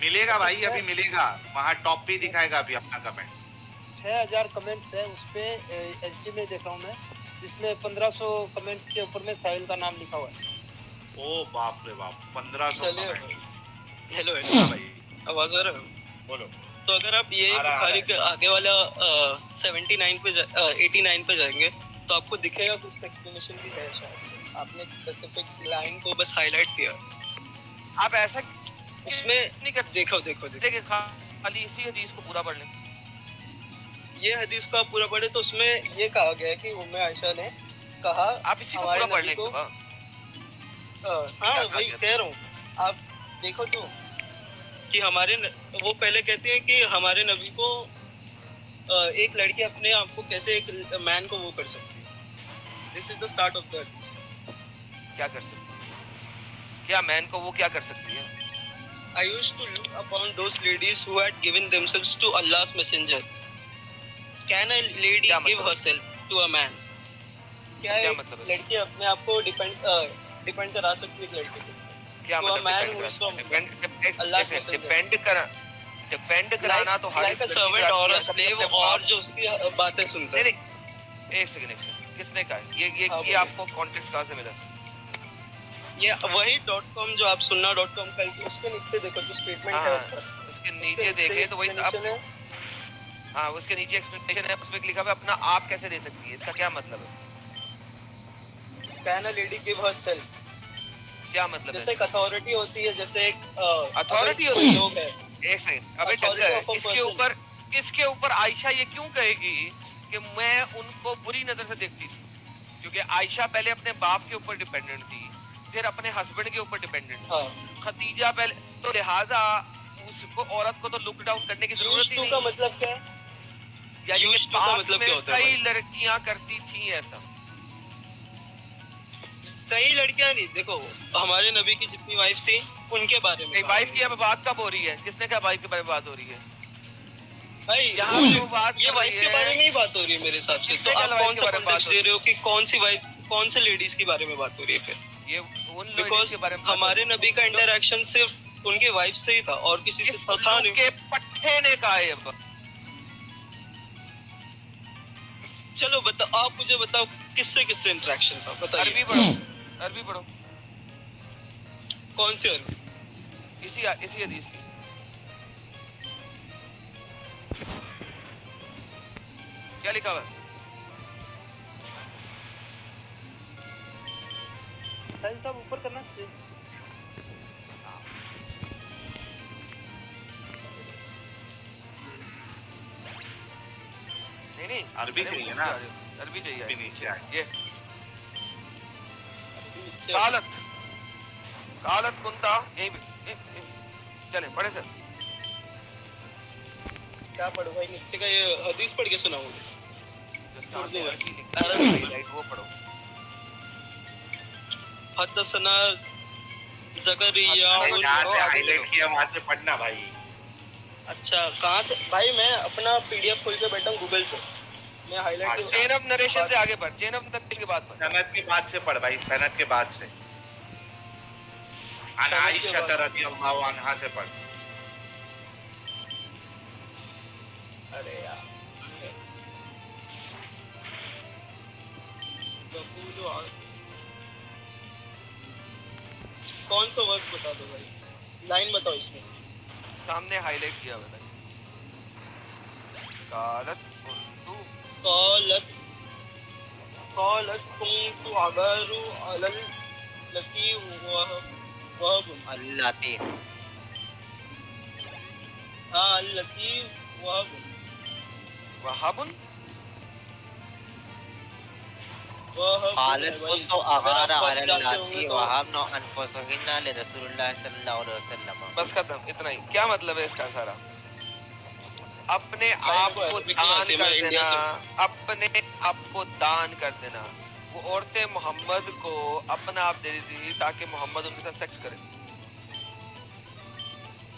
मिलेगा मतलब भाई, अभी मिलेगा, वहाँ टॉप पे दिखाएगा अभी अपना कमेंट। 6000 कमेंट्स है उस पे, एचडी में देख रहा हूँ मैं, जिसमें 1500 कमेंट के ऊपर में साहिल का नाम लिखा हुआ है। ओ बाप रे बाप, 1500 कमेंट। हेलो हाँ भाई, आवाज आ रहा है? बोलो। तो अगर आप ये बुखारी के आगे वाला 79 पे 89 पे जाएंगे तो आपको दिखेगा कुछ एक्सप्लेनेशन भी है शायद। आपने स्पेसिफिक लाइन को बस हाईलाइट किया। आप ऐसा उसमें नहीं कर, देखो देखिए खाली इसी हदीस को पूरा पढ़ लें। ये हदीस को आप पूरा पढ़े तो उसमें ये कहा गया है कि उम्मे आयशा ने कहा, आप इसी को पूरा पढ़ लें को, हाँ वही कह रहा हूँ। आप देखो तो कि वो पहले कहते हैं कि हमारे नबी को एक लड़की अपने आप को कैसे एक मैन को वो कर सकती है। This is the start of the क्या कर सकती है, क्या मैन को वो क्या कर सकती है? I used to look upon those ladies who had given themselves to Allah's messenger. Can a lady give herself to a man? क्या एक लड़की अपने आप को डिपेंड करा सकती है एक लड़की को? क्या डिपेंड कराना तो हर एक सर्वेंट और स्लेव और जो उसकी बातें सुनता है। एक सेकंड किसने कहा ये आपको कॉन्टेक्स्ट कहाँ से मिला? ये वही .com जो आप सुनना.com का, उसके नीचे देखो जो स्टेटमेंट है उसके नीचे देखें तो वही आप, हाँ उसके नीचे एक्सप्लेनेशन है, उसमें लिखा हुआ है अपना आप कैसे दे सकती है। इसका क्या मतलब है? Can a lady give herself? क्या मतलब जैसे एक अथॉरिटी होती है, जैसे एक अथॉरिटी होती है। एक सेकंड, अबे डंगर, इसके ऊपर आयशा ये क्यों कहेगी कि मैं उनको बुरी नजर से देखती थी? क्योंकि आयशा पहले अपने बाप के ऊपर डिपेंडेंट थी, फिर अपने हस्बैंड के ऊपर डिपेंडेंट थी। खदीजा पहले तो, लिहाजा उसको औरत को तो लुक डाउन करने की जरूरत ही नहीं। का मतलब क्या है? यानी कि पास्ट में कई लड़कियां करती थी ऐसा। कई लड़कियां नहीं, देखो हमारे नबी की जितनी वाइफ थी उनके बारे में। वाइफ की अब बात कब हो रही है? किसने कहा वाइफ के बारे में बात हो रही है? भाई यहाँ जो बात ये वाइफ के बारे में ही बात हो रही है मेरे हिसाब से। तो आप कौन सा कॉन्टेक्स्ट दे रहे हो कि कौन सी वाइफ, कौन से लेडीज के बारे में बात हो रही है? फिर ये उन लेडीज के बारे में हमारे नबी का इंटरेक्शन सिर्फ उनके वाइफ से ही था और किसी से था नहीं। के पट्टे ने कहा है। चलो बताओ, आप मुझे बताओ किससे इंटरेक्शन था, बताइए। अरबी पढ़ो। कौन सी अरबी? इसी हदीस की। क्या लिखा हुआ है? साहब ऊपर करना स्क्रीन। नहीं अरबी चाहिए ना, अरबी चाहिए। अरबी नीचे आए ये कालत कुंता यही चले पढ़े सर। क्या पढ़ो भाई? नीचे का ये हदीस पढ़ के सुनाओ मुझे। वो पढ़ो। हदसना ज़करिया, हाईलाइट किया वहां से पढ़ना भाई। अच्छा कहाँ से भाई? मैं अपना पीडीएफ खोल के बैठा हूँ गूगल पे, मैं हाईलाइट चेन ऑफ नरेशन से आगे बढ़, चेन ऑफ नरेशन के बाद पढ़, सनद के बाद से पढ़ भाई, सनद के बाद से अन आयशा रज़ियल्लाहु अन्हा से पढ़। अरे यार कौन सा वर्ड बता दो भाई, लाइन बताओ इसमें। सामने हाईलाइट किया हुआ है। कालत कुंतु अगरु अलल लती वहब अल्लाती, हाँ लती वहाबुन कालत कुंतु अगारा अलल्लाती वहबना अनफुसहिन्ना लिरसूलिल्लाह सल्लल्लाहु अलैहि वसल्लम। बस खत्म, इतना ही। क्या मतलब है इसका सारा? अपने आप को दान कर देना, अपने आप को दान कर देना। वो औरतें मोहम्मद को अपना आप दे देती थी ताकि मोहम्मद उनके साथ सेक्स करे।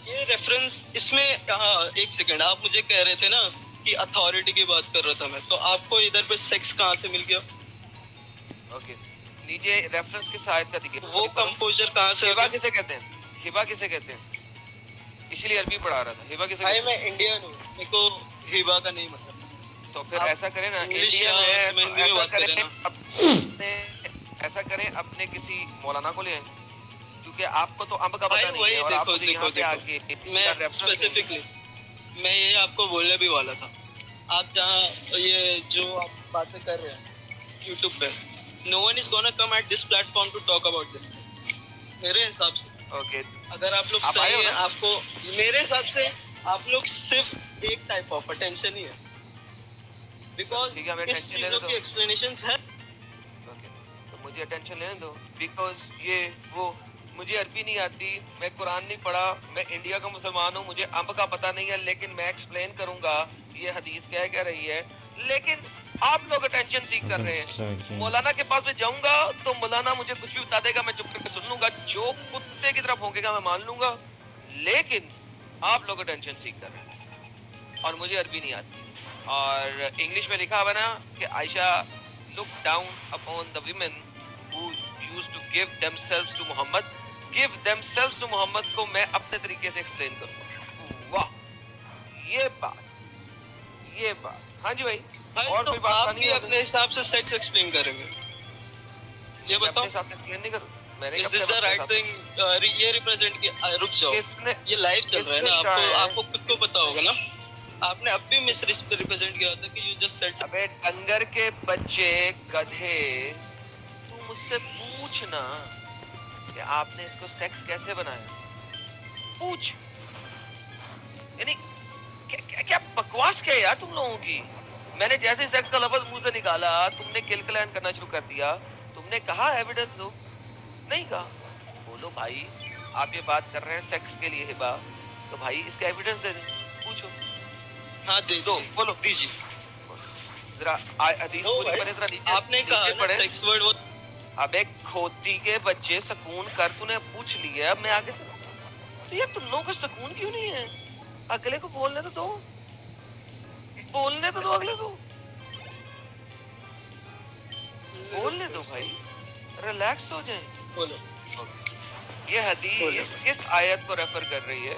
ये रेफरेंस इसमें, हाँ एक सेकंड, आप मुझे कह रहे थे ना कि अथॉरिटी की बात कर रहा था मैं, तो आपको इधर पे सेक्स कहाँ से मिल गया? ओके, नीचे रेफरेंस किस आयत का दिखे? वो कंपोजर कहाँ से? हिबा किसे कहते हैं? हिबा किसे कहते हैं? इसलिए अरबी पढ़ा रहा था। हिबा किसे भाई मैं इंडियन हूँ, मेरे को हिबा का नहीं मतलब। तो फिर ऐसा करें ना, इंग्लिश इंडियन या है उसमें तो हिंदी में ऐसा बात करें करें ना। ऐसा करें अपने किसी मौलाना को ले आए, क्योंकि आपको तो अम्ब का भाई पता नहीं वही है और आप मुझे यहाँ पे देखो, आके मैं स्पेसिफिकली मैं ये आपको बोलने भी वाला था। आप जहाँ ये जो आप बातें कर रहे हैं YouTube पे, no one is gonna come at this platform to talk about this, मेरे हिसाब से। ओके अगर आप लोग आप आए सही हो हैं, ना? आपको मेरे हिसाब से आप लोग सिर्फ एक टाइप ऑफ अटेंशन ही है, बिकॉज ठीक है, हमें इस attention लेने चीजों दो। की एक्सप्लेनेशंस है। ओके, तो मुझे अटेंशन लेने दो, बिकॉज ये वो मुझे अरबी नहीं आती, मैं कुरान नहीं पढ़ा, मैं इंडिया का मुसलमान हूँ, मुझे अम्ब का पता नहीं है, लेकिन मैं एक्सप्लेन करूंगा ये हदीस क्या कह रही है। लेकिन आप लोग अटेंशन सीख कर रहे हैं। मौलाना के पास में जाऊंगा तो मौलाना मुझे कुछ भी बता देगा, मैं चुप करके सुन लूंगा, जो कुत्ते की तरफ भौंकेगा मैं मान लूंगा। लेकिन आप लोग अटेंशन सीख कर रहे हैं और मुझे अरबी नहीं आती। और इंग्लिश में लिखा हुआ ना कि Aisha look down upon the women who used to give themselves to Muhammad. Give themselves to Muhammad को मैं अपने तरीके से एक्सप्लेन करूंगा। वाह, ये बात हाँ जी भाई। और तो कोई बात आप नहीं भी है अपने हिसाब से सेक्स एक्सप्लेन करेंगे, ये बताओ। अपने साथ एक्सप्लेन नहीं करूं मैंने। Is this the right thing? ये रिप्रेजेंट किया, रुक जाओ, किसने ये लाइव चल रहा है ना, किसने कहा आपको खुद को पता होगा ना। आपने अब भी मिस रिप्रेजेंट किया था कि यू जस्ट सेड। अबे डंगर के बच्चे गधे, तू मुझसे पूछना कि आपने इसको सेक्स कैसे बनाया, पूछ। यानी क्या बकवास क्या है यार तुम लोगों की। मैंने जैसे ही सेक्स का लफ्ज मुंह से निकाला तुमने किल क्लैन करना शुरू कर दिया। तुमने कहा एविडेंस दो, नहीं कहा। बोलो भाई आप ये बात कर रहे हैं सेक्स के लिए हिबा, तो भाई इसका एविडेंस दे दे, पूछो। हाँ दे दो, बोलो दीजिए जरा हदीस पूरी पढ़े जरा नीचे। आपने कहा ना सेक्स वर्ड वो। अबे खोती के बच्चे सकून कर, तूने पूछ लिया, अब मैं आगे से। तो यार तुम लोगों को सकून क्यों नहीं है? अगले को बोलने तो दो, बोलने तो दो अगले को, बोलने दो भाई, रिलैक्स हो जाए। बोलो। ये हदीस किस आयत को रेफर कर रही है?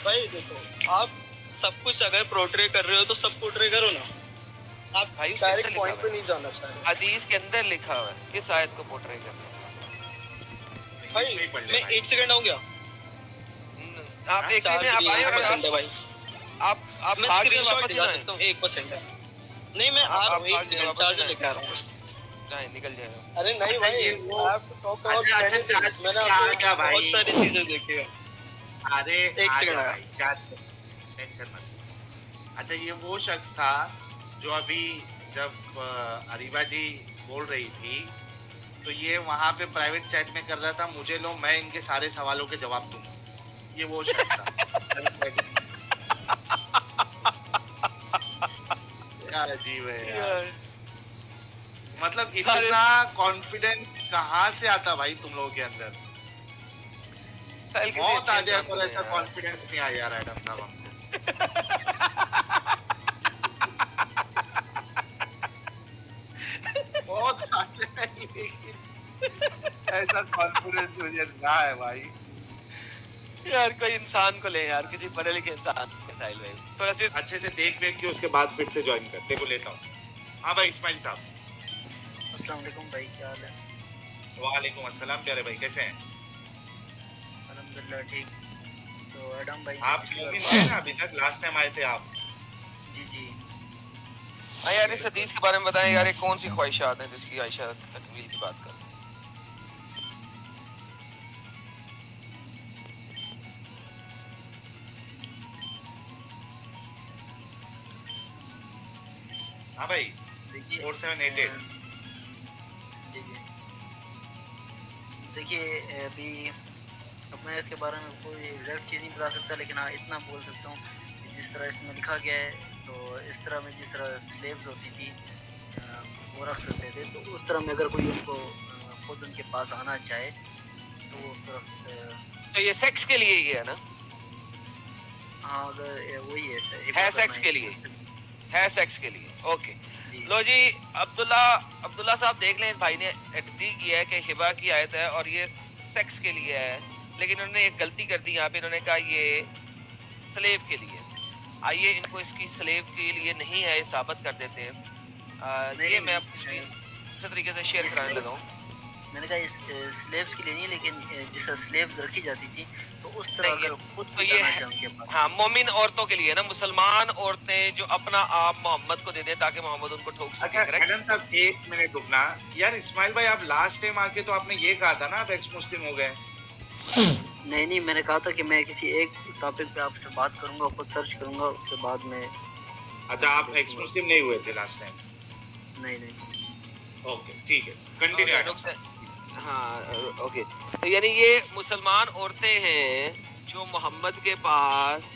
भाई देखो, आप सब कुछ अगर पोर्ट्रे कर रहे हो तो सब पोर्ट्रे करो ना। आप भाई उसके डायरेक्ट अंदर पॉइंट लिखा पे नहीं जाना चाह रहे। हदीस के अंदर लिखा हुआ है किस आयत को पोर्ट्रे कर रहा भाई मैं 1 सेकंड हो गया। है। आप एक सेकंड में आप आए और भाई आप मैं भाग के स्क्रीनशॉट वापस दिखा नहीं आए। सकता हूँ, 1% है। नहीं मैं आ रहा हूँ, 1 सेकंड चार्जर लेके आ रहा हूँ। नहीं निकल जाएगा। अरे नहीं अच्छा, भाई, ये वो आप टॉक अबाउट अच्छा, मैंने क्या भाई? बहुत सारी चीजें देखी है। अरे एक सेकंड आजा आया। भाई, टेंशन मत। अच्छा ये वो शख्स था जो अभी जब अरीबा जी बोल रही थी तो ये वहाँ पे प्राइवेट चैट में कर रहा था, मुझे लो मैं इनके सारे सवालों के जवाब दूंगा। ये वो शख्स था। क्या अजीब है यार। मतलब इतना कॉन्फिडेंस कहाँ से आता भाई तुम लोगों के अंदर? मौत आ जाए पर ऐसा कॉन्फिडेंस नहीं आया यार एडम साहब हमको। बहुत आ जाए लेकिन ऐसा कॉन्फिडेंस मुझे ना है भाई। यार कोई इंसान को ले यार, किसी पढ़े लिखे इंसान के साहिल भाई थोड़ा सी अच्छे से देख वेख के उसके बाद फिर से ज्वाइन कर। देखो लेता हूँ। हाँ भाई इस्माइल साहब। अस्सलाम वालेकुम भाई, क्या हाल है? वालेकुम अस्सलाम प्यारे भाई, कैसे हैं? अल्हम्दुलिल्लाह ठीक। तो एडम भाई आप मूवी में ना अभी तक लास्ट टाइम आए थे आप। जी जी। हाँ यार इस हदीस के बारे में बताएं यार, ये कौन सी ख्वाहिशात है जिसकी आयशा तकमील की बात कर। हाँ भाई देखिए 4788। देखिए अभी अब मैं इसके बारे में कोई एग्जैक्ट चीज़ नहीं बता सकता, लेकिन हाँ इतना बोल सकता हूँ कि जिस तरह इसमें लिखा गया है तो इस तरह में जिस तरह स्लेव्स होती थी वो रख सकते थे, तो उस तरह में अगर कोई उनको खुद उनके पास आना चाहे तो उस तरह। तो ये सेक्स के लिए ही है ना? हाँ अगर वही है सेक्स के लिए, है सेक्स के लिए। ओके लो जी, अब्दुल्ला साहब देख लें, भाई ने एग्री किया है कि हिबा की आयत है और ये सेक्स के लिए है, लेकिन उन्होंने एक गलती कर दी यहाँ पे, इन्होंने कहा ये स्लेव के लिए। आइए इनको इसकी स्लेव के लिए नहीं है ये साबित कर देते हैं। ये मैं आपकी स्क्रीन अच्छे तरीके से शेयर कराने लगा हूँ। मैंने कहा इस स्लेव्स के लिए नहीं, लेकिन जिस तरह स्लेव्स रखी जाती थी तो उस तरह अगर खुद तो ये हाँ मोमिन औरतों के लिए ना, मुसलमान औरतें जो अपना आप मोहम्मद को दे दें ताकि मोहम्मद उनको ठोक सके। अच्छा एडम साहब एक मिनट रुकना यार। इस्माइल भाई आप लास्ट टाइम आके तो आपने ये कहा था ना आप एक्स मुस्लिम हो गए। नहीं, मैंने कहा था कि मैं किसी एक टॉपिक पे आपसे बात करूंगा, खुद सर्च करूंगा, उसके बाद में। अच्छा आप एक्स मुस्लिम नहीं हुए थे लास्ट टाइम? नहीं। ओके ठीक है, कंटिन्यू। हाँ ओके, तो यानी ये मुसलमान औरतें हैं जो मोहम्मद के पास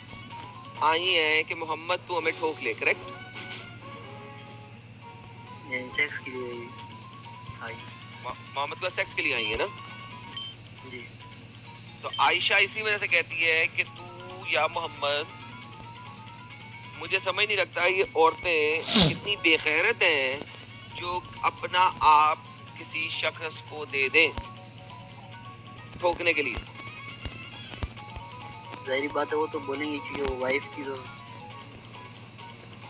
आई हैं कि मोहम्मद तू हमें ठोक ले, करेक्ट? सेक्स के लिए आई, मोहम्मद का सेक्स के लिए आई है ना जी। तो आयशा इसी वजह से कहती है कि तू या मोहम्मद, मुझे समझ नहीं लगता ये औरतें कितनी बेगैरत हैं जो अपना आप किसी शख्स को दे दें ठोकने के लिए। जाहिर बात है वो तो बोलेंगे कि वो वाइफ थी तो।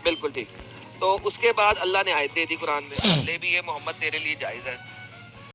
बिल्कुल ठीक। तो उसके बाद अल्लाह ने आयत दे दी कुरान में, ले भी ये मोहम्मद तेरे लिए जायज है।